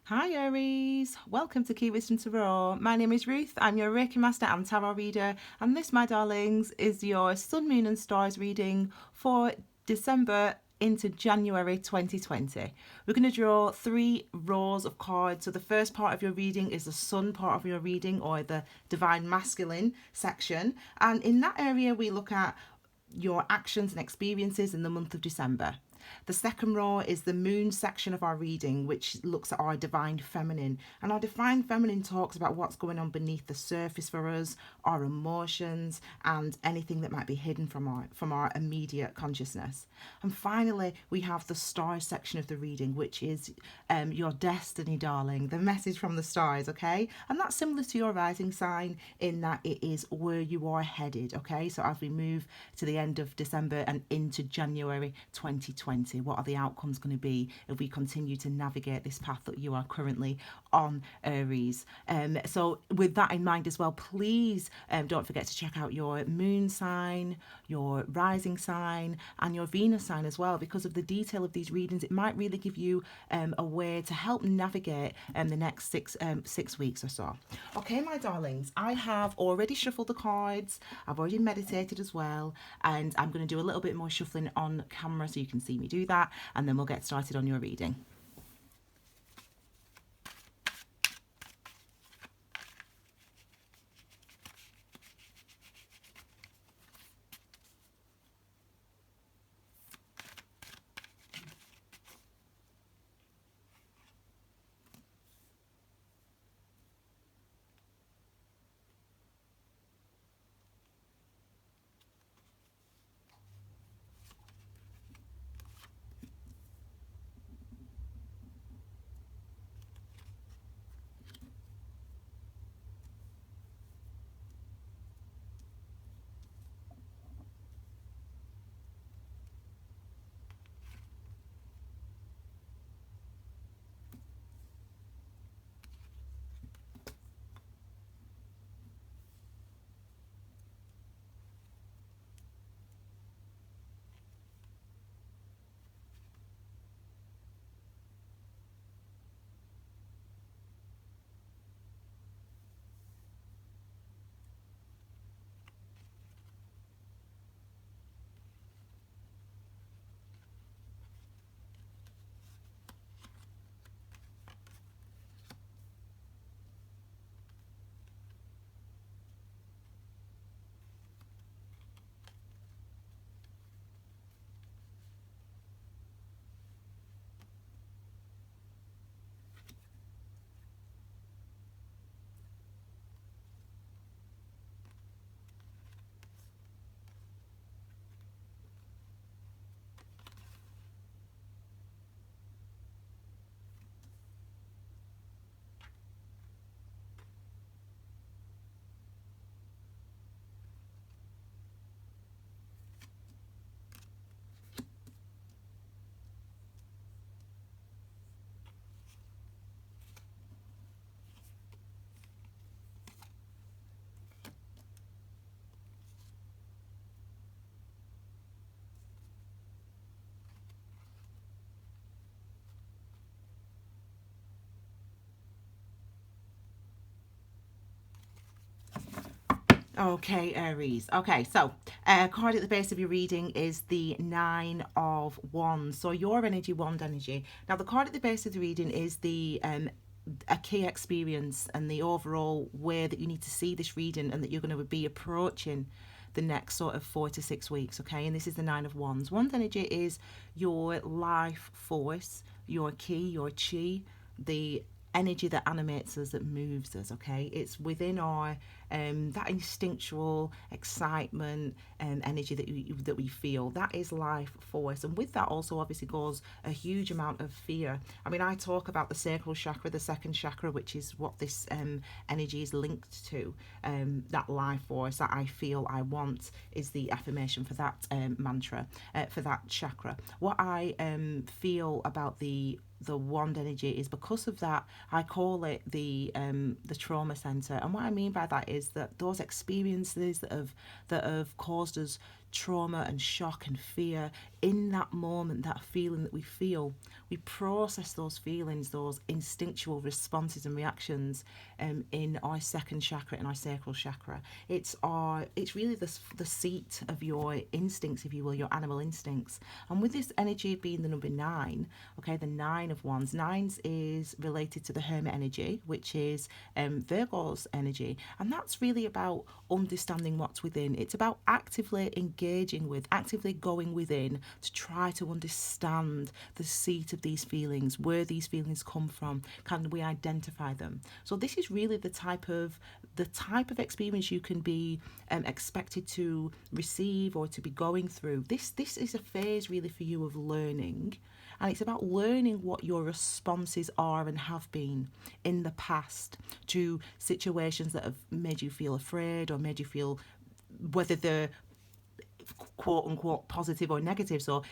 Hi Aries, welcome to Key Wisdom Tarot. My name is Ruth, I'm your Reiki Master and Tarot Reader, and this, my darlings, is your Sun, Moon and Stars reading for December into January 2020. We're going to draw 3 rows of cards. So the first part of your reading is the Sun part of your reading, or the Divine Masculine section, and in that area we look at your actions and experiences in the month of December. The second row is the moon section of our reading, which looks at our divine feminine. And our divine feminine talks about what's going on beneath the surface for us, our emotions, and anything that might be hidden from our immediate consciousness. And finally, we have the stars section of the reading, which is your destiny, darling, the message from the stars, okay? And that's similar to your rising sign in that it is where you are headed, okay? So as we move to the end of December and into January 2020, what are the outcomes going to be if we continue to navigate this path that you are currently on, Aries? So with that in mind as well, please don't forget to check out your moon sign, your rising sign, and your Venus sign as well. Because of the detail of these readings, it might really give you a way to help navigate the next six weeks or so. Okay, my darlings, I have already shuffled the cards. I've already meditated as well, and I'm going to do a little bit more shuffling on camera so you can see me do that, and then we'll get started on your reading. Okay, Aries. Okay, so card at the base of your reading is the Nine of Wands. So your energy, wand energy. Now, the card at the base of the reading is the a key experience and the overall way that you need to see this reading and that you're going to be approaching the next sort of 4 to 6 weeks. Okay, and this is the Nine of Wands. Wand energy is your life force, your ki, your chi, the energy that animates us, that moves us. Okay, it's within our that instinctual excitement energy that we feel. That is life force, and with that also obviously goes a huge amount of fear. I mean, I talk about the sacral chakra, the second chakra, which is what this energy is linked to. That life force that I feel I want is the affirmation for that mantra, for that chakra. What I feel about the wand energy is because of that I call it the trauma center. And what I mean by that is that those experiences that have caused us trauma and shock and fear, in that moment, that feeling that we feel, we process those feelings, those instinctual responses and reactions in our second chakra, in our sacral chakra. It's really the seat of your instincts, if you will, your animal instincts. And with this energy being the number 9, okay, the 9 of wands, nines is related to the hermit energy, which is Virgo's energy. And that's really about understanding what's within. It's about actively engaging with, actively going within to try to understand the seat of these feelings, where these feelings come from. Can we identify them? So this is really the type of experience you can be expected to receive or to be going through. This is a phase really for you of learning. And it's about learning what your responses are and have been in the past to situations that have made you feel afraid or made you feel, whether they're quote unquote positive or negative. So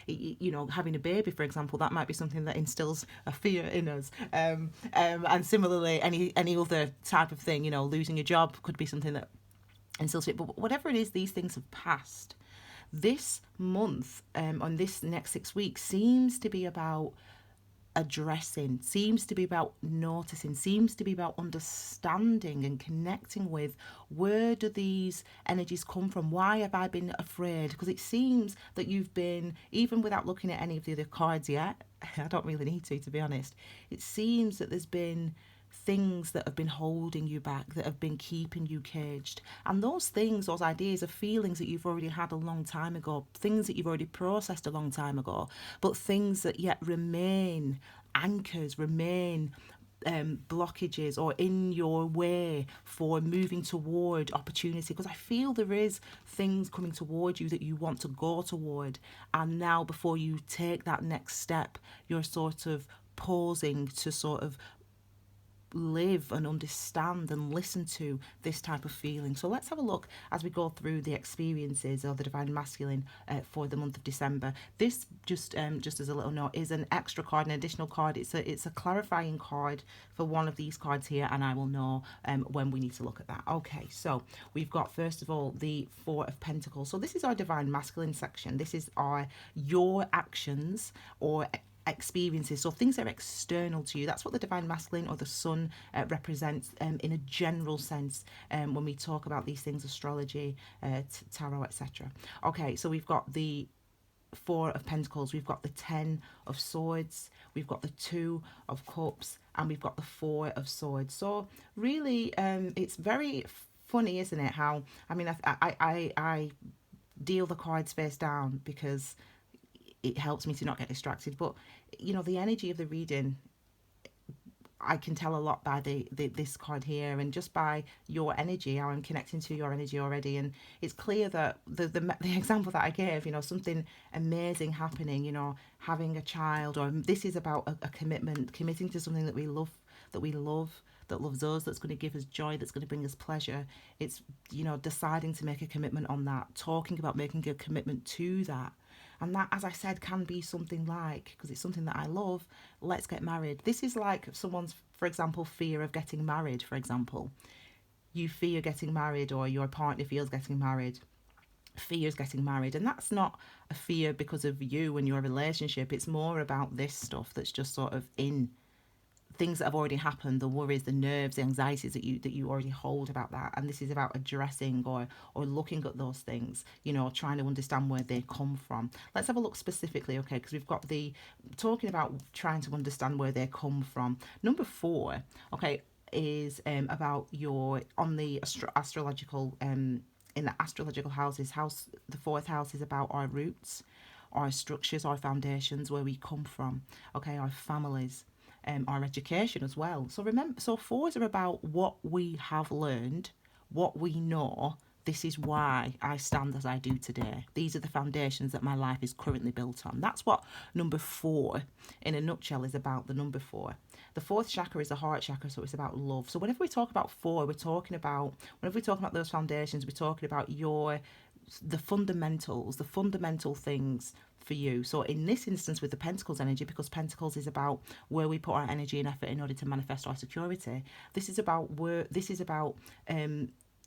having a baby, for example, that might be something that instills a fear in us, and similarly any other type of thing, losing a job could be something that instills it. But whatever it is, these things have passed. This month, on this next 6 weeks, seems to be about addressing, seems to be about noticing, seems to be about understanding and connecting with, where do these energies come from? Why have I been afraid? Because it seems that you've been, even without looking at any of the other cards yet, I don't really need to be honest, it seems that there's been things that have been holding you back, that have been keeping you caged. And those things, those ideas, are feelings that you've already had a long time ago, things that you've already processed a long time ago, but things that yet remain anchors, remain blockages or in your way for moving toward opportunity. Because I feel there is things coming toward you that you want to go toward, and now before you take that next step, you're sort of pausing to sort of live and understand and listen to this type of feeling. So let's have a look as we go through the experiences of the divine masculine for the month of December. This just as a little note is an extra card, an additional card. It's a clarifying card for one of these cards here, and I will know when we need to look at that. Okay, so we've got first of all the Four of Pentacles. So this is our divine masculine section. This is your actions or experiences, so things that are external to you. That's what the divine masculine or the sun represents in a general sense when we talk about these things, astrology, tarot, etc. Okay, so we've got the Four of Pentacles, we've got the 10 of Swords, we've got the 2 of Cups, and we've got the 4 of Swords. So really it's very funny, isn't it, how I deal the cards face down because it helps me to not get distracted. But the energy of the reading, I can tell a lot by this card here, and just by your energy, how I'm connecting to your energy already. And it's clear that the example that I gave, something amazing happening, having a child, or this is about a commitment, committing to something that we love, that loves us, that's going to give us joy, that's going to bring us pleasure. It's deciding to make a commitment on that, talking about making a commitment to that. And that, as I said, can be something like, because it's something that I love, let's get married. This is like someone's, for example, fear of getting married, for example. You fear getting married, or your partner fears getting married, fears getting married. And that's not a fear because of you and your relationship. It's more about this stuff that's just sort of in things that have already happened, the worries, the nerves, the anxieties that you already hold about that. And this is about addressing or looking at those things, trying to understand where they come from. Let's have a look specifically, okay, because we've got talking about trying to understand where they come from. Number 4, okay, is about on the astrological in the astrological houses. The 4th house is about our roots, our structures, our foundations, where we come from, okay, our families, our education as well. So remember, so 4s are about what we have learned, what we know. This is why I stand as I do today. These are the foundations that my life is currently built on. That's what number 4 in a nutshell is about, the number 4. The 4th chakra is the heart chakra, so it's about love. So whenever we talk about 4, whenever we're talking about those foundations, we're talking about the fundamentals, the fundamental things for you. So in this instance with the Pentacles energy, because Pentacles is about where we put our energy and effort in order to manifest our security, this is about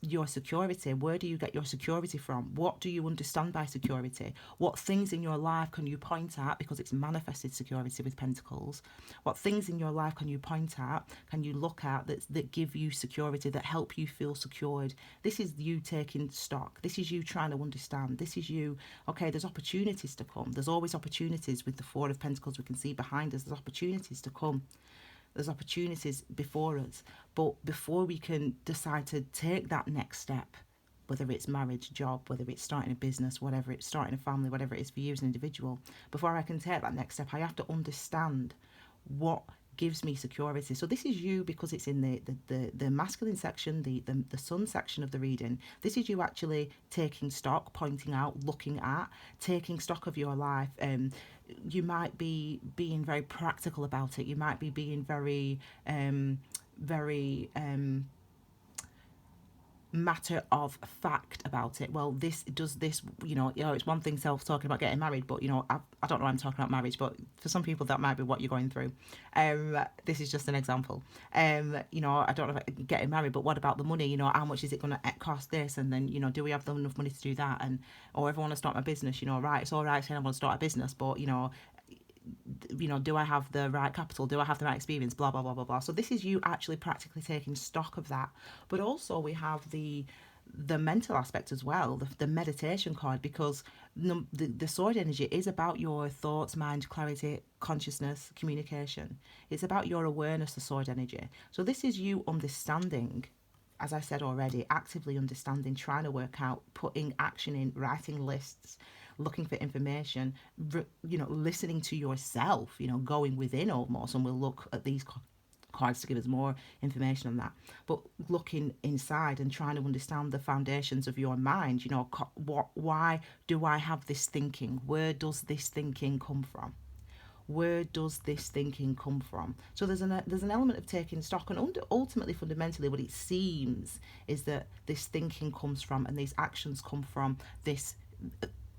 your security? Where do you get your security from? What do you understand by security? What things in your life can you point at, because it's manifested security with Pentacles? What things in your life can you point at, can you look at, that give you security, that help you feel secured? This is you taking stock. This is you trying to understand. This is you, okay, there's opportunities to come. There's always opportunities with the Four of Pentacles we can see behind us. There's opportunities to come. There's opportunities before us. But before we can decide to take that next step, whether it's marriage, job, whether it's starting a business, whatever it's starting a family, whatever it is for you as an individual, before I can take that next step, I have to understand what gives me security. So this is you, because it's in the masculine section, the sun section of the reading. This is you actually taking stock, pointing out, looking at, taking stock of your life. You might be being very practical about it. You might be being very matter of fact about it. Well, this does this, it's one thing talking about getting married, but I don't know why I'm talking about marriage, but for some people that might be what you're going through. This is just an example. I don't know about getting married, but what about the money? How much is it going to cost this? And then, do we have enough money to do that? And or if I want to start my business, right, it's all right saying I want to start a business, but do I have the right capital? Do I have the right experience? Blah, blah, blah, blah, blah. So this is you actually practically taking stock of that. But also we have the mental aspect as well, the meditation card, because the sword energy is about your thoughts, mind, clarity, consciousness, communication. It's about your awareness, the sword energy. So this is you understanding, as I said already, actively understanding, trying to work out, putting action in, writing lists, looking for information, listening to yourself, going within almost, and we'll look at these cards to give us more information on that. But looking inside and trying to understand the foundations of your mind, why do I have this thinking? Where does this thinking come from? Where does this thinking come from? So there's an element of taking stock, and ultimately, fundamentally, what it seems is that this thinking comes from, and these actions come from this.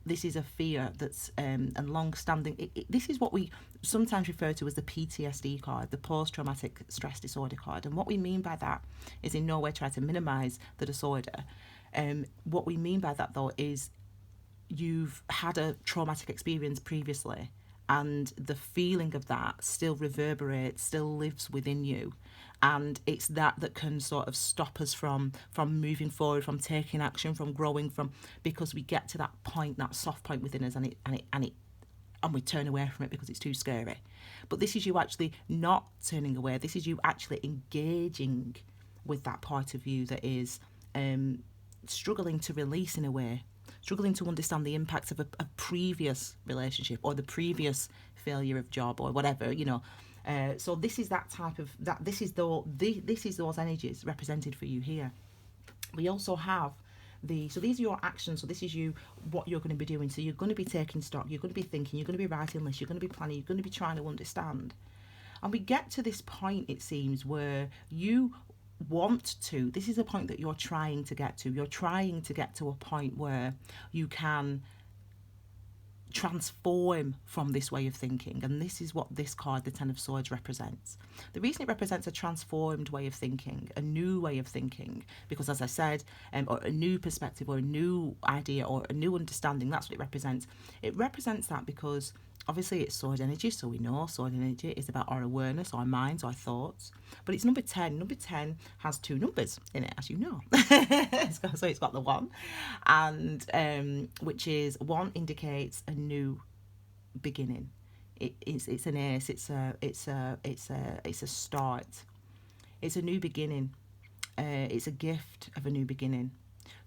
This is a fear that's and long-standing. This is what we sometimes refer to as the PTSD card, the post-traumatic stress disorder card. And what we mean by that is in no way try to minimise the disorder. What we mean by that, though, is you've had a traumatic experience previously, and the feeling of that still reverberates, still lives within you. And it's that can sort of stop us from moving forward, from taking action, from growing, because we get to that point, that soft point within us, and we turn away from it because it's too scary. But this is you actually not turning away. This is you actually engaging with that part of you that is struggling to release, in a way, struggling to understand the impact of a previous relationship, or the previous failure of job, or whatever, So this is that type of that. This is those energies represented for you here. We also have so these are your actions. So this is you, what you're going to be doing. So you're going to be taking stock. You're going to be thinking. You're going to be writing lists. You're going to be planning. You're going to be trying to understand. And we get to this point, it seems, where you want to. This is a point that you're trying to get to. You're trying to get to a point where you can transform from this way of thinking, and this is what this card, the Ten of Swords, represents. The reason it represents a transformed way of thinking, a new way of thinking, because, as I said, or a new perspective, or a new idea, or a new understanding, that's what it represents. It represents that because obviously it's sword energy, so we know sword energy is about our awareness, our minds, our thoughts. But it's number 10. Number 10 has two numbers in it, as you know. So it's got the 1, and which is 1 indicates a new beginning. It's an ace. It's a start. It's a new beginning. It's a gift of a new beginning.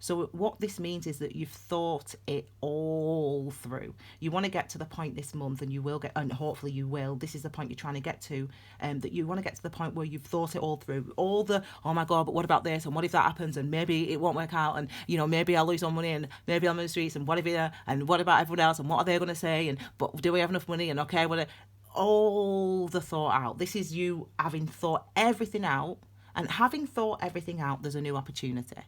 So what this means is that you've thought it all through. You want to get to the point this month, and you will get, and hopefully you will. This is the point you're trying to get to, that you want to get to the point where you've thought it all through. All the, oh my God, but what about this? And what if that happens? And maybe it won't work out. And, maybe I'll lose all money, and maybe I'm in the streets, and what if and what about everyone else? And what are they going to say? And, but do we have enough money? And okay, all the thought out. This is you having thought everything out, and having thought everything out, there's a new opportunity.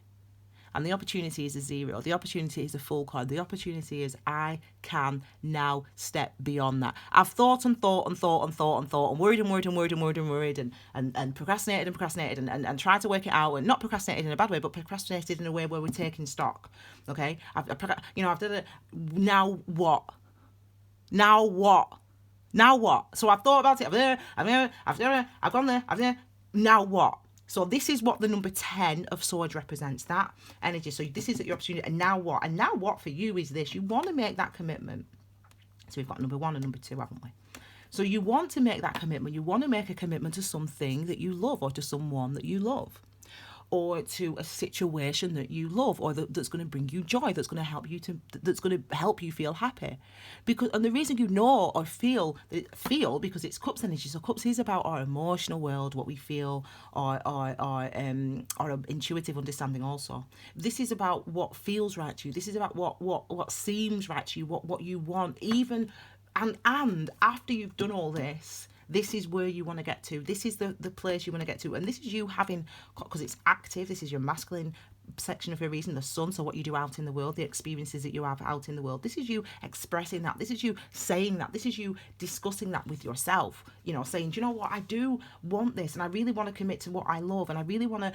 and the opportunity is a 0. The opportunity is a full card. The opportunity is I can now step beyond that. I've thought and thought and thought and thought and thought and worried and worried and worried and worried and worried and procrastinated and procrastinated and tried to work it out, and not procrastinated in a bad way, but procrastinated in a way where we're taking stock. Okay, I've done it. Now what? Now what? Now what? So I've thought about it. I've gone there. I've there. Now what? So this is what the number 10 of swords represents, that energy. So this is your opportunity. And now what? And now what for you is this. You want to make that commitment. So we've got number 1 and number 2, haven't we? So you want to make that commitment. You want to make a commitment to something that you love, or to someone that you love, or to a situation that you love, or that's going to bring you joy, that's going to help you feel happy. And the reason you know or feel, because it's cups energy. So cups is about our emotional world, what we feel, our intuitive understanding also. This is about what feels right to you. This is about what seems right to you, what you want, even and after you've done all this. This is where you want to get to. This is the place you want to get to. And this is you having, because it's active, this is your masculine section of your reason, the sun. So what you do out in the world, the experiences that you have out in the world. This is you expressing that. This is you saying that. This is you discussing that with yourself. Saying, do you know what? I do want this, and I really want to commit to what I love, and I really want to,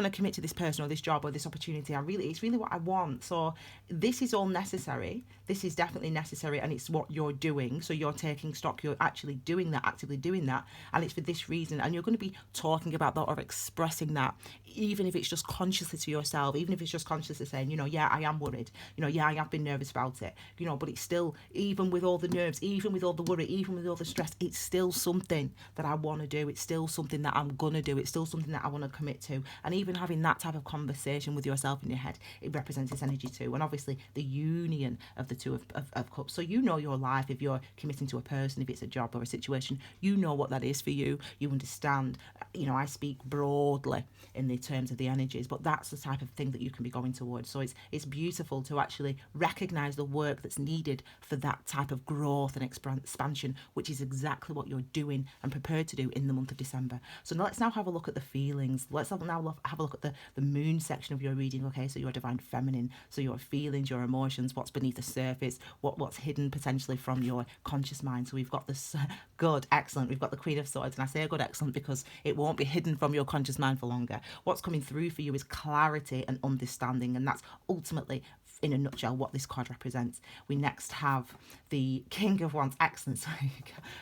commit to this person or this job or this opportunity. It's really what I want. So this is all necessary. This is definitely necessary, and it's what you're doing. So you're taking stock. You're actually doing that, actively doing that, and it's for this reason. And you're going to be talking about that or expressing that, even if it's just consciously to yourself, even if it's just consciously saying, yeah, I am worried, yeah, I have been nervous about it, but it's still, even with all the nerves, even with all the worry, even with all the stress, it's still something that I want to do. It's still something that I'm going to do. It's still something that I want to commit to. And even having that type of conversation with yourself in your head, it represents this energy too. And obviously the union of the 2 of cups. So your life, if you're committing to a person, if it's a job or a situation, what that is for you. You understand. I speak broadly in the terms of the energies, but that's the type of thing that you can be going towards. So it's beautiful to actually recognize the work that's needed for that type of growth and expansion, which is exactly what you're doing and prepared to do in the month of December. So let's now have a look at the feelings. Let's now have a look at the moon section of your reading. Okay, so your divine feminine, so your feelings, your emotions, what's beneath the surface, what's hidden potentially from your conscious mind. So we've got this good, excellent. We've got the Queen of Swords, and I say good, excellent, because it won't be hidden from your conscious mind for longer. What's coming through for you is clarity and understanding, and that's ultimately, in a nutshell, what this card represents. We next have the King of Wands. Excellent. So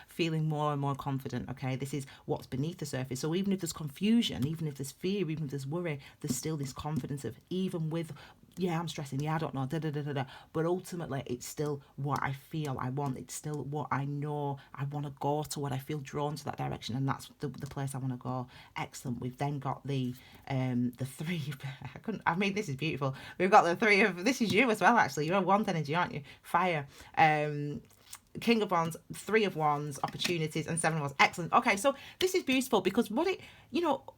feeling more and more confident. Okay, this is what's beneath the surface. So even if there's confusion, even if there's fear, even if there's worry, there's still this confidence of, even with, yeah, I'm stressing, yeah, I don't know, but ultimately it's still what I feel I want. It's still what I know I want to go to, what I feel drawn to that direction, and that's the place I want to go. Excellent. We've then got the 3. This is beautiful. We've got the 3 of, this is you as well, actually. You're a Wands energy, aren't you? Fire. King of Wands, 3 of Wands, opportunities, and 7 of Wands. Excellent. Okay, so this is beautiful, because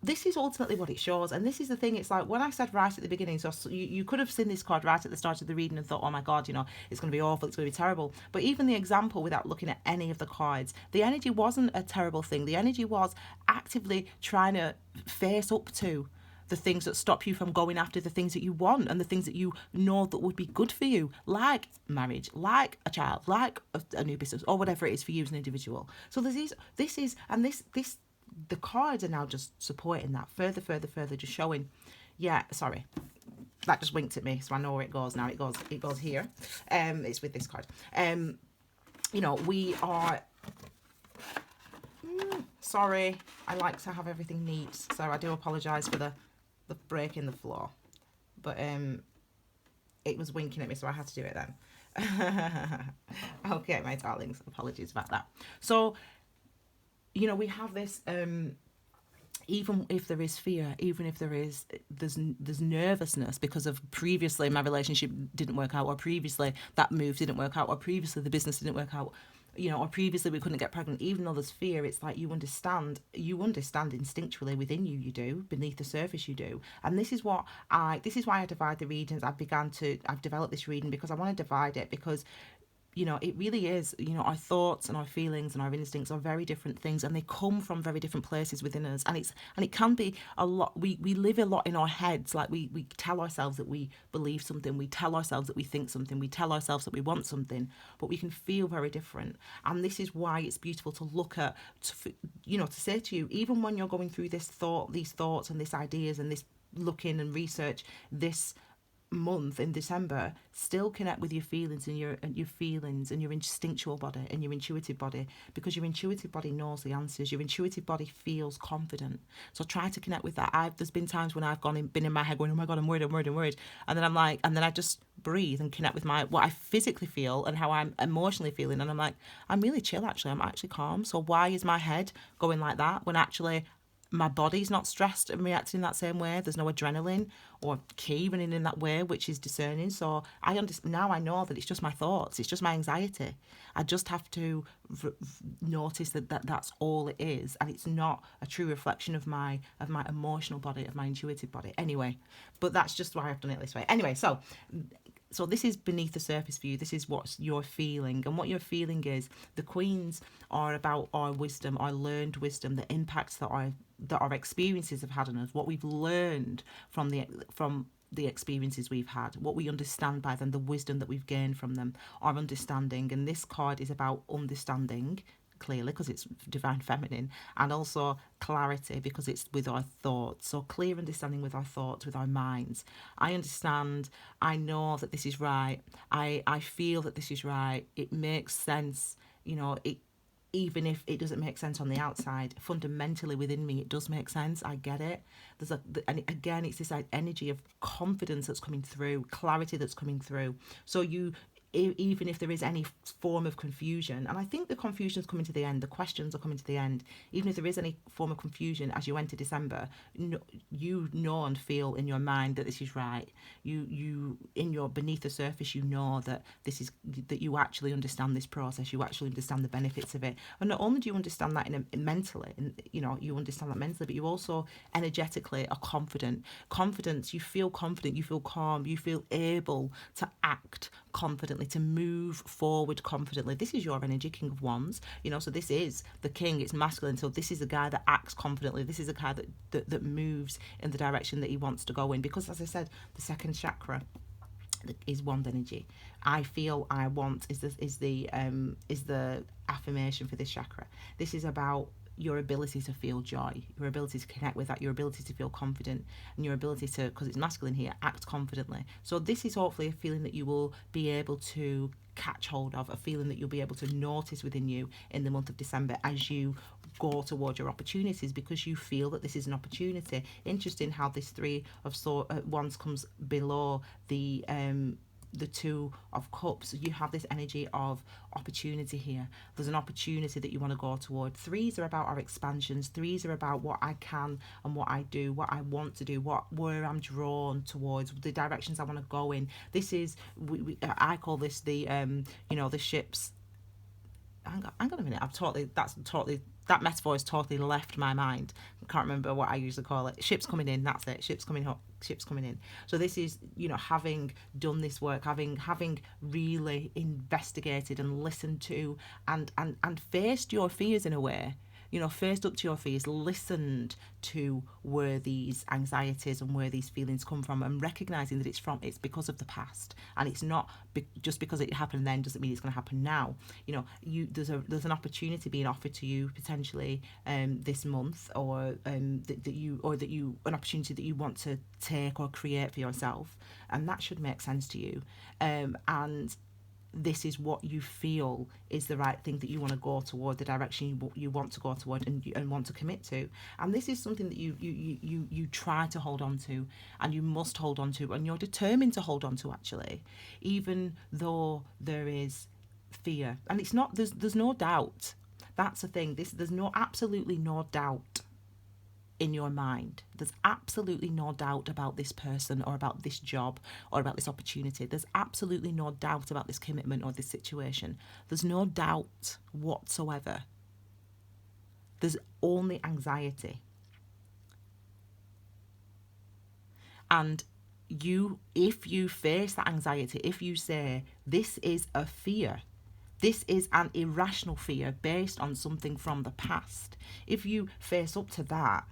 this is ultimately what it shows. And this is the thing, it's like when I said right at the beginning, so you could have seen this card right at the start of the reading and thought, oh my God, it's going to be awful, it's going to be terrible. But even the example, without looking at any of the cards, the energy wasn't a terrible thing. The energy was actively trying to face up to the things that stop you from going after the things that you want, and the things that you know that would be good for you, like marriage, like a child, like a new business, or whatever it is for you as an individual. So the cards are now just supporting that further, just showing, yeah, sorry, that just winked at me, so I know where it goes now. It goes here. It's with this card. We are, sorry, I like to have everything neat, so I do apologize for the break in the floor, but it was winking at me, so I had to do it then. Okay, my darlings, apologies about that. So we have this, even if there is fear, even if there's nervousness because of previously my relationship didn't work out, or previously that move didn't work out, or previously the business didn't work out, or previously we couldn't get pregnant. Even though there's fear, it's like you understand instinctually within you do, beneath the surface you do. And this is why I divide the readings. I've developed this reading because I want to divide it, because it really is, our thoughts and our feelings and our instincts are very different things, and they come from very different places within us. And it can be a lot. We live a lot in our heads. Like we tell ourselves that we believe something, we tell ourselves that we think something, we tell ourselves that we want something, but we can feel very different. And this is why it's beautiful to look at, to say to you, even when you're going through these thoughts and these ideas and this looking and research this month in December, still connect with your feelings and your instinctual body and your intuitive body, because your intuitive body knows the answers. Your intuitive body feels confident. So try to connect with that. There's been times when I've been in my head going, oh my God, I'm worried, and then I just breathe and connect with what I physically feel and how I'm emotionally feeling, and I'm like, I'm really chill actually. I'm actually calm. So why is my head going like that when actually my body's not stressed and reacting in that same way? There's no adrenaline or ki running in that way, which is discerning. So now I know that it's just my thoughts, it's just my anxiety. I just have to notice that's all it is, and it's not a true reflection of my emotional body, of my intuitive body. Anyway, but that's just why I've done it this way. Anyway, so this is beneath the surface for you. This is what you're feeling. And what you're feeling is the queens are about our wisdom, our learned wisdom, the impacts that our experiences have had on us, what we've learned from the experiences we've had, what we understand by them, the wisdom that we've gained from them, our understanding. And this card is about understanding, clearly, because it's divine feminine, and also clarity, because it's with our thoughts. So clear understanding with our thoughts, with our minds. I understand, I know that this is right, I feel that this is right, it makes sense, it, even if it doesn't make sense on the outside, fundamentally within me, it does make sense. I get it. And again, it's this energy of confidence that's coming through, clarity that's coming through. So even if there is any form of confusion, and I think the confusion is coming to the end, the questions are coming to the end, even if there is any form of confusion as you enter December, you know and feel in your mind that this is right. You in your beneath the surface, you know that that you actually understand this process, you actually understand the benefits of it. And not only do you understand that mentally, and you understand that mentally, but you also energetically are confident. Confidence, you feel confident, you feel calm, you feel able to act confidently, to move forward confidently. This is your energy, King of Wands. So this is the king, it's masculine. So this is a guy that acts confidently. This is a guy that moves in the direction that he wants to go in. Because, as I said, the second chakra is wand energy. I feel I want is the affirmation for this chakra. This is about your ability to feel joy, your ability to connect with that, your ability to feel confident, and your ability to, because it's masculine here, act confidently. So this is hopefully a feeling that you will be able to catch hold of, a feeling that you'll be able to notice within you in the month of December as you go towards your opportunities, because you feel that this is an opportunity. Interesting how this three of wands comes below the two of cups. You have this energy of opportunity here. There's an opportunity that you want to go toward. Threes are about our expansions. Threes are about what I can and what I do, what I want to do, where I'm drawn towards, the directions I want to go in. This is I call this the the ships. Hang on a minute. That metaphor has totally left my mind. I can't remember what I usually call it. Ships coming in, that's it. Ships coming up, ships coming in. So this is, having done this work, having really investigated and listened to and faced your fears in a way. Faced up to your fears, listened to where these anxieties and where these feelings come from, and recognizing that it's because of the past, and it's not just because it happened then doesn't mean it's going to happen now. There's an opportunity being offered to you potentially this month, or an opportunity that you want to take or create for yourself, and that should make sense to you, and this is what you feel is the right thing that you want to go toward, the direction you want to go toward and want to commit to. And this is something that you try to hold on to, and you must hold on to, and you're determined to hold on to, actually, even though there is fear. And it's not, there's no doubt. That's the thing. There's absolutely no doubt in your mind. There's absolutely no doubt about this person or about this job or about this opportunity. There's absolutely no doubt about this commitment or this situation. There's no doubt whatsoever. There's only anxiety. And if you face that anxiety, if you say, this is a fear, This is an irrational fear based on something from the past. If you face up to that,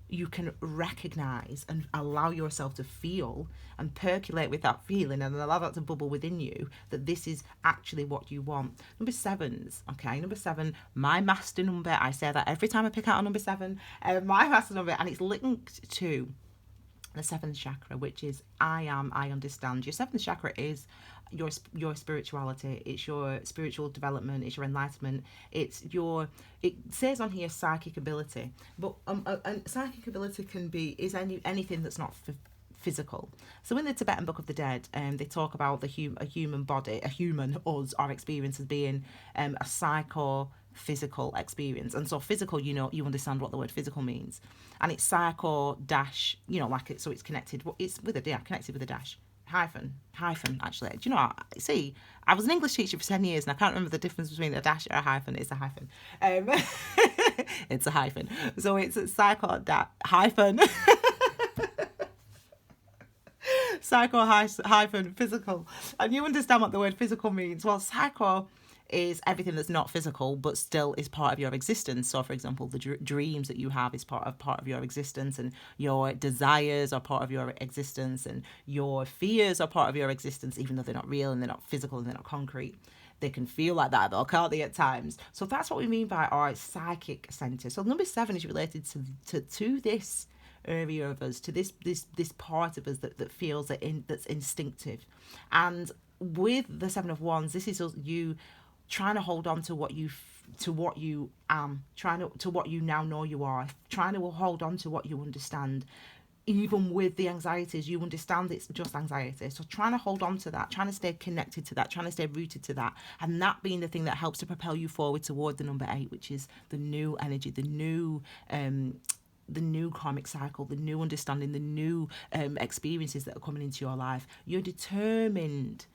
you can recognize and allow yourself to feel and percolate with that feeling and allow that to bubble within you, that this is actually what you want. Number sevens, okay, number seven, my master number. I say that every time I pick out a number seven, my master number, and it's linked to the seventh chakra, which is I understand. Your seventh chakra is your spirituality, it's your spiritual development, it's your enlightenment, it says on here psychic ability, but and psychic ability is anything that's not physical. So in the Tibetan Book of the Dead, they talk about a human body, us, our experience as being a psycho-physical experience. And so physical, you understand what the word physical means. And it's psycho dash, like it, so it's connected, it's with a connected with a dash. Hyphen, actually. Do you know what? See, I was an English teacher for 10 years and I can't remember the difference between a dash or a hyphen. It's a hyphen. It's a hyphen. So it's a psycho hyphen. Psycho hyphen physical. And you understand what the word physical means. Well, psycho is everything that's not physical but still is part of your existence. So for example, the dreams that you have is part of your existence, and your desires are part of your existence, and your fears are part of your existence, even though they're not real and they're not physical and they're not concrete. They can feel like that though, can't they, at times? So that's what we mean by our psychic center. So number seven is related to this area of us, to this part of us that feels that's instinctive. And with the Seven of Wands, this is you trying to hold on to what you to what you now know you are, trying to hold on to what you understand. Even with the anxieties, you understand it's just anxiety. So trying to hold on to that, trying to stay connected to that, trying to stay rooted to that, and that being the thing that helps to propel you forward toward the number 8, which is the new energy, the new karmic cycle, the new understanding, the new experiences that are coming into your life. You're determined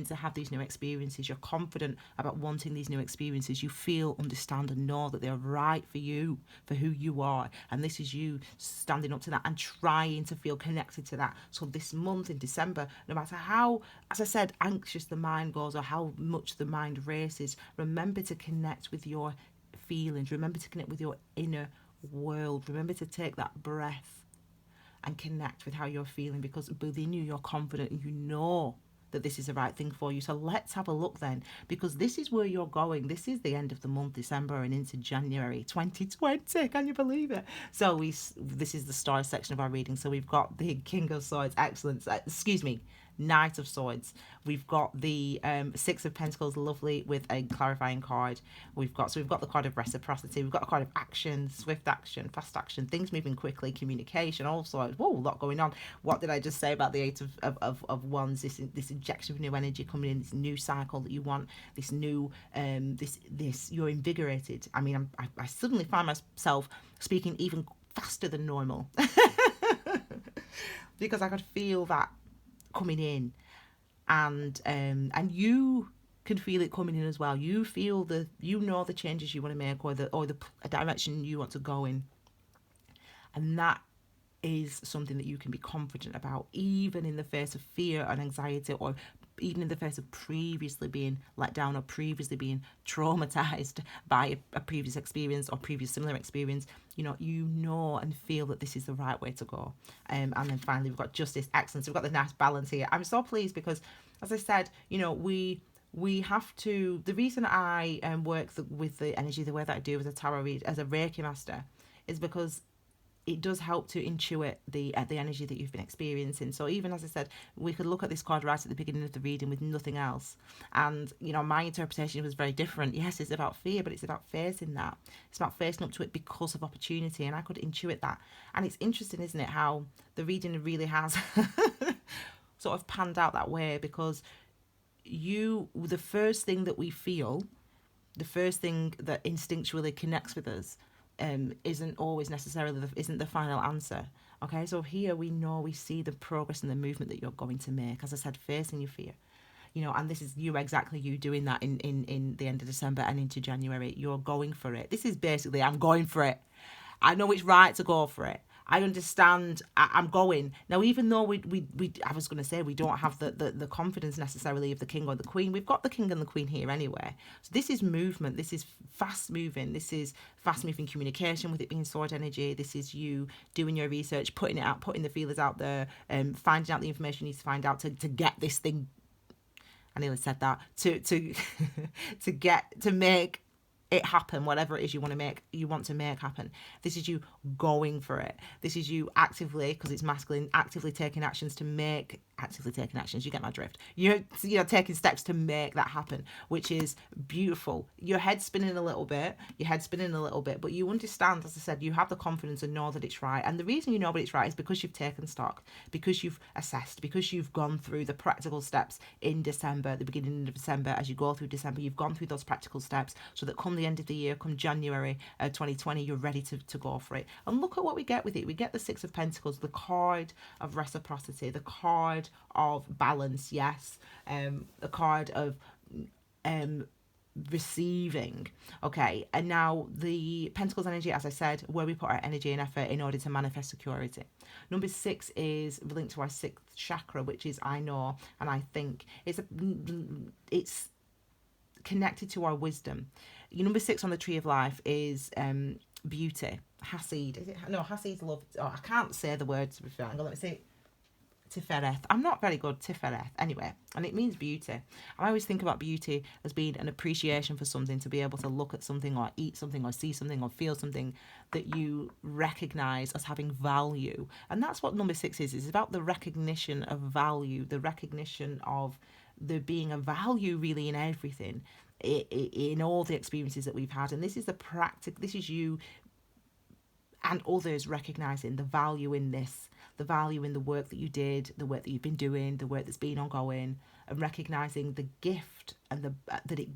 to have these new experiences. You're confident about wanting these new experiences. You feel, understand, and know that they're right for you, for who you are. And this is you standing up to that and trying to feel connected to that. So this month in December, no matter how, as I said, anxious the mind goes or how much the mind races, remember to connect with your feelings. Remember to connect with your inner world. Remember to take that breath and connect with how you're feeling, because within you, you're confident and you know that this is the right thing for you. So let's have a look then, because this is where you're going. This is the end of the month, December, and into January 2020. Can you believe it? So this is the star section of our reading. So we've got the King of Swords, excellent. Knight of Swords. We've got the Six of Pentacles, lovely, with a clarifying card. We've got the card of reciprocity. We've got a card of action, swift action, fast action, things moving quickly, communication, all sorts. Whoa, a lot going on. What did I just say about the Eight of Wands? This injection of new energy coming in, this new cycle that you want, this new this you're invigorated. I mean, I suddenly find myself speaking even faster than normal because I could feel that coming in, and you can feel it coming in as well. You feel the changes you want to make, or the direction you want to go in, and that is something that you can be confident about, even in the face of fear and anxiety, or even in the face of previously being let down or previously being traumatized by a previous experience or previous similar experience. You know and feel that this is the right way to go. And then finally, we've got justice, excellence. We've got the nice balance here. I'm so pleased because, as I said, we have to. The reason I work with the energy the way that I do as a tarot reader, as a Reiki master, is because it does help to intuit the energy that you've been experiencing. So even, as I said, we could look at this card right at the beginning of the reading with nothing else, and my interpretation was very different. Yes, it's about fear, but it's about facing that. It's about facing up to it because of opportunity, and I could intuit that. And it's interesting, isn't it, how the reading really has sort of panned out that way, because the first thing that we feel, the first thing that instinctually connects with us, isn't always necessarily isn't the final answer. Okay, so here we see the progress and the movement that you're going to make. As I said, facing your fear, and this is you doing that in the end of December and into January. You're going for it. This is basically, I'm going for it. I know it's right to go for it. I understand. I'm going now. Even though I was going to say we don't have the confidence necessarily of the king or the queen. We've got the king and the queen here anyway. So this is movement. This is fast moving. This is fast moving communication with it being sword energy. This is you doing your research, putting it out, putting the feelers out there, finding out the information you need to find out to get this thing. I nearly said that to to make it happen, whatever it is you want to make happen. This is you going for it. This is you actively, because it's masculine, actively taking actions to make, actively taking actions, you get my drift. You're taking steps to make that happen, which is beautiful. Your head's spinning a little bit, but you understand, as I said, you have the confidence and know that it's right. And the reason you know that it's right is because you've taken stock, because you've assessed, because you've gone through the practical steps in December, the beginning of December. As you go through December, you've gone through those practical steps so that come the end of the year, come January 2020, you're ready to go for it. And look at what we get with it. We get the Six of Pentacles, the card of reciprocity, the card of balance, yes, the card of receiving. Okay, and now the Pentacles energy, as I said, where we put our energy and effort in order to manifest security. Number 6 is linked to our 6th chakra, which is I know and I think. It's connected to our wisdom. Your number 6 on the tree of life is beauty. Hasid. Is it? No, Hasid's love. Oh, I can't say the words. Hang on, let me see. Tifereth. I'm not very good. Tifereth. Anyway, and it means beauty. I always think about beauty as being an appreciation for something, to be able to look at something or eat something or see something or feel something that you recognize as having value. And that's what number 6 is. It's about the recognition of value, the recognition of there being a value really in everything, in all the experiences that we've had. And this is this is you and others recognizing the value in this, the value in the work that you did, the work that you've been doing, the work that's been ongoing, and recognizing the gift and that it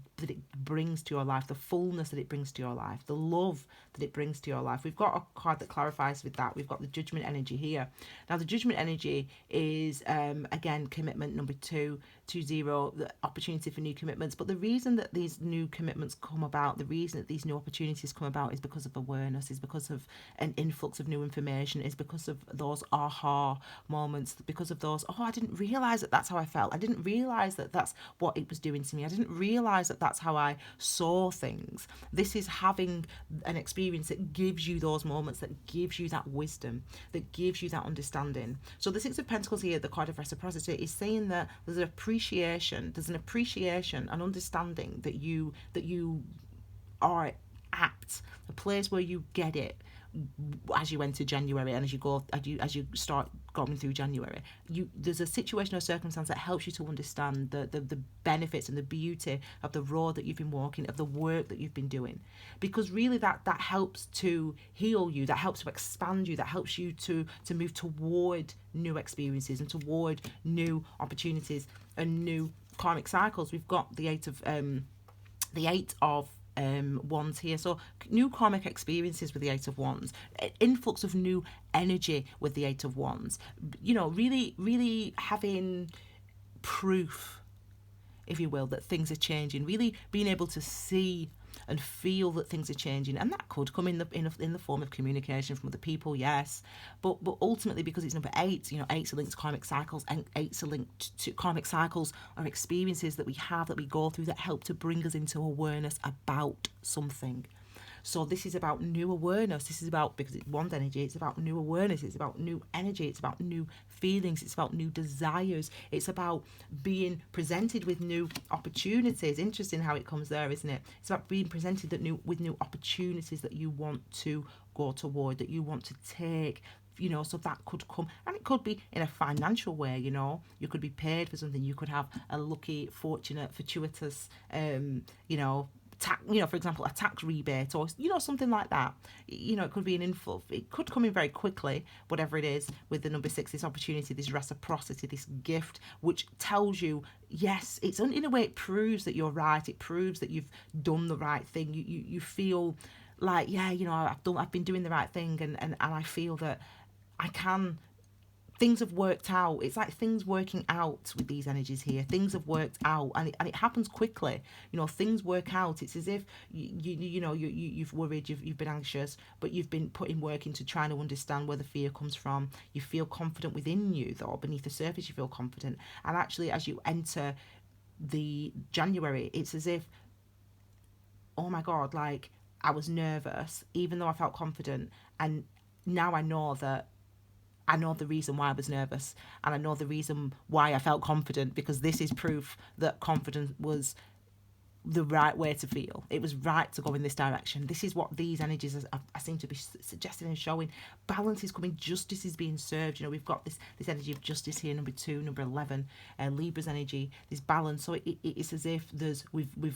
brings to your life, the fullness that it brings to your life, the love that it brings to your life. We've got a card that clarifies with that. We've got the Judgment energy here. Now the Judgment energy is again commitment, number 220, the opportunity for new commitments. But the reason that these new commitments come about, the reason that these new opportunities come about, is because of awareness, is because of an influx of new information, is because of those aha moments, because of those, oh, I didn't realize that that's how I felt. I didn't realize that that's what it was doing to me. I didn't realize that that's how I saw things. This is having an experience that gives you those moments, that gives you that wisdom, that gives you that understanding. So the Six of Pentacles here, the card of reciprocity, is saying that there's an appreciation, an understanding that you are at a place where you get it as you enter January, and as you start going through January, there's a situation or circumstance that helps you to understand the benefits and the beauty of the road that you've been walking, of the work that you've been doing, because really that helps to heal you, that helps to expand you, that helps you to move toward new experiences and toward new opportunities and new karmic cycles. We've got the eight of wands here, so new karmic experiences with the Eight of Wands, influx of new energy with the Eight of Wands, really having proof, if you will, that things are changing, really being able to see and feel that things are changing. And that could come in the form of communication from other people, yes, but ultimately, because it's number 8, eights are linked to karmic cycles, and eights are linked to karmic cycles are experiences that we have, that we go through, that help to bring us into awareness about something. So this is about new awareness. This is about, because it's wand energy, it's about new awareness. It's about new energy. It's about new feelings. It's about new desires. It's about being presented with new opportunities. Interesting how it comes there, isn't it? It's about being presented with new opportunities that you want to go toward, that you want to take. So that could come, and it could be in a financial way. You could be paid for something. You could have a lucky, fortunate, fortuitous, for example, a tax rebate, or something like that. It could be an info. It could come in very quickly, whatever it is, with the number 6, this opportunity, this reciprocity, this gift, which tells you, yes, it's in a way, it proves that you're right. It proves that you've done the right thing. You feel like, yeah, I've been doing the right thing, and I feel that I can things have worked out. It's like things working out with these energies here. Things have worked out, and it happens quickly. You know, things work out. It's as if you've worried, you've been anxious, but you've been putting work into trying to understand where the fear comes from. You feel confident within you, though. Beneath the surface, you feel confident. And actually, as you enter the January, it's as if, oh my God, like I was nervous, even though I felt confident. And now I know the reason why I was nervous, and I know the reason why I felt confident, because this is proof that confidence was the right way to feel. It was right to go in this direction. This is what these energies I seem to be suggesting and showing. Balance is coming. Justice is being served. You know, we've got this energy of justice here, number 2, number 11, Libra's energy, this balance. So it's as if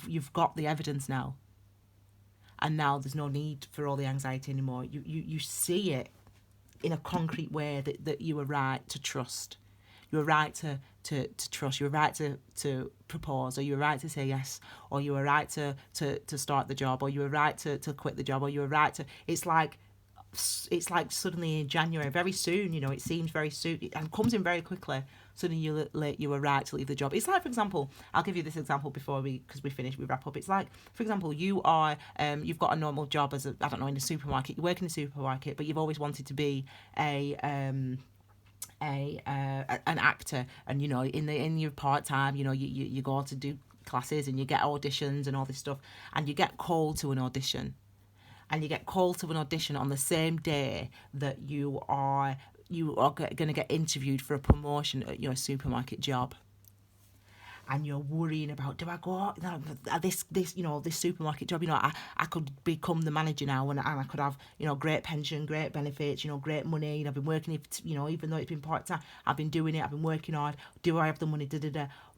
you've got the evidence now, and now there's no need for all the anxiety anymore. You see it in a concrete way that you were right to trust. You were right to trust. You were right to propose, or you were right to say yes, or you were right to start the job, or you were right to quit the job, or you were right to. It's like suddenly in January, very soon. You know, it seems very soon and comes in very quickly. Suddenly you were right to leave the job. It's like, for example, I'll give you this example before we wrap up. It's like, for example, you've got a normal job as I don't know, in a supermarket. You work in a supermarket, but you've always wanted to be an actor, and you know, in your part time, you know, you go to do classes and you get auditions and all this stuff, and you get called to an audition. And you get called to an audition on the same day that you are going to get interviewed for a promotion at your supermarket job. And you're worrying about, do I go this supermarket job? You know, I could become the manager now, and I could have, you know, great pension, great benefits, you know, great money. And I've been working it, you know, even though it's been part time, I've been doing it. I've been working hard. Do I have the money?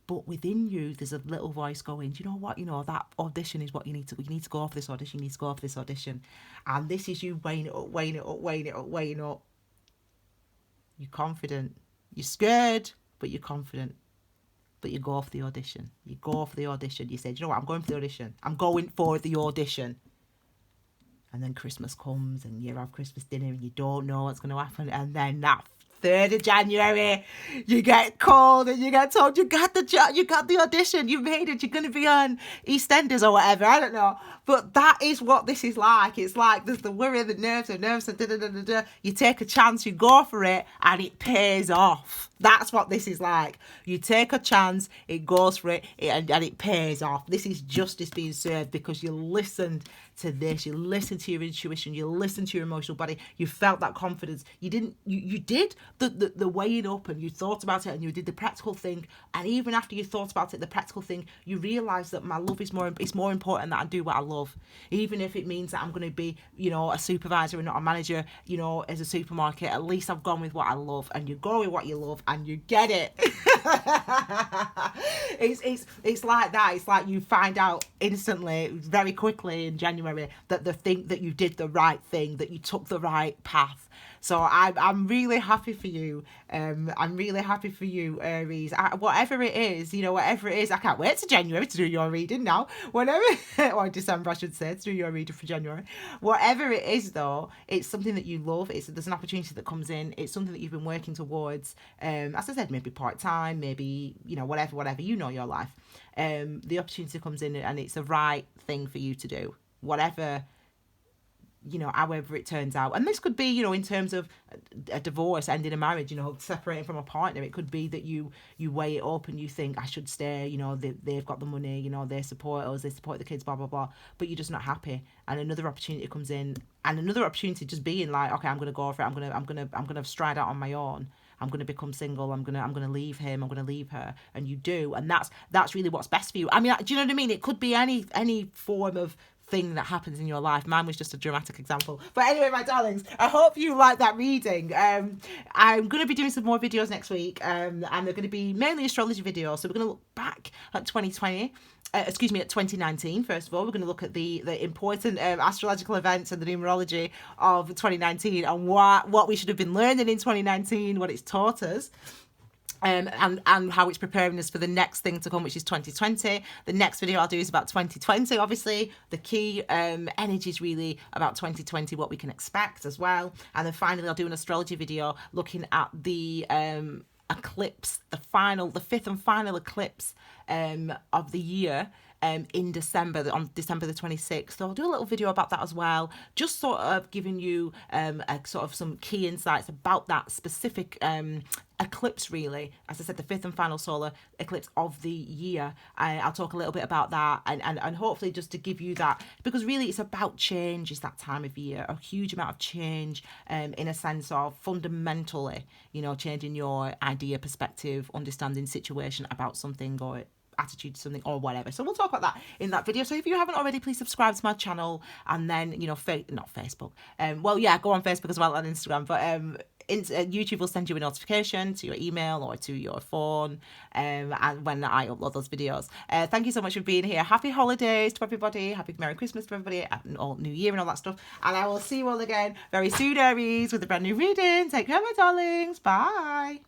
But within you, there's a little voice going, do you know what? You know, that audition is what you need to go for this audition. You need to go for this audition. And this is you weighing it up. You're confident. You're scared, but you're confident. But you go for the audition. You say, do you know what? I'm going for the audition. And then Christmas comes, and you have Christmas dinner, and you don't know what's going to happen. And then that 3rd of January, you get called and you get told you got the job, you got the audition, you made it, you're going to be on EastEnders or whatever, I don't know. But that is what this is like. It's like there's the worry, the nerves, and da-da-da-da-da. You take a chance, you go for it, and it pays off. That's what this is like. You take a chance, it goes for it, and it pays off. This is justice being served because you listened to this, you listened to your intuition, you listened to your emotional body, you felt that confidence. You did the weighing up, and you thought about it, and you did the practical thing. And even after you thought about it, the practical thing, you realised that my love is more important that I do what I love. Even if it means that I'm going to be, you know, a supervisor and not a manager, you know, as a supermarket, at least I've gone with what I love. And you go with what you love, and you get it. It's like that. It's like you find out instantly, very quickly in January, that you did the right thing, that you took the right path. So I'm really happy for you. I'm really happy for you, Aries. Whatever it is, I can't wait to January to do your reading now. Whatever, or December, I should say, to do your reading for January. Whatever it is, though, it's something that you love. There's an opportunity that comes in. It's something that you've been working towards. As I said, maybe part-time, maybe, whatever, your life. The opportunity comes in, and it's the right thing for you to do. Whatever, however it turns out. And this could be, in terms of a divorce, ending a marriage, separating from a partner. It could be that you weigh it up and you think, I should stay, they've got the money, they support us, they support the kids, blah, blah, blah. But you're just not happy. And another opportunity comes in, and another opportunity just being like, okay, I'm going to go for it. I'm going to stride out on my own. I'm going to become single. I'm going to leave him. I'm going to leave her. And you do. And that's really what's best for you. I mean, do you know what I mean? It could be any form of thing that happens in your life. Mine was just a dramatic example. But anyway, my darlings, I hope you like that reading. I'm going to be doing some more videos next week, and they're going to be mainly astrology videos. So we're going to look back at 2019. First of all, we're going to look at the important astrological events and the numerology of 2019, and what we should have been learning in 2019, what it's taught us. and how it's preparing us for the next thing to come, which is 2020. The next video I'll do is about 2020, obviously. The key energies really about 2020, what we can expect as well. And then finally, I'll do an astrology video looking at the eclipse, the fifth and final eclipse of the year. In December, on December the 26th. So I'll do a little video about that as well, just sort of giving you sort of some key insights about that specific eclipse, really. As I said, the fifth and final solar eclipse of the year. I'll talk a little bit about that and hopefully just to give you that, because really it's about change. It's that time of year, a huge amount of change in a sense of fundamentally, you know, changing your idea, perspective, understanding, situation about something or attitude to something or whatever. So we'll talk about that in that video. So if you haven't already, please subscribe to my channel, and then, you know, not Facebook. Well, yeah, go on Facebook as well, and Instagram, but YouTube will send you a notification to your email or to your phone and when I upload those videos. Thank you so much for being here. Happy holidays to everybody. Happy Merry Christmas to everybody, and all New Year and all that stuff. And I will see you all again very soon, Aries, with a brand new reading. Take care, my darlings. Bye.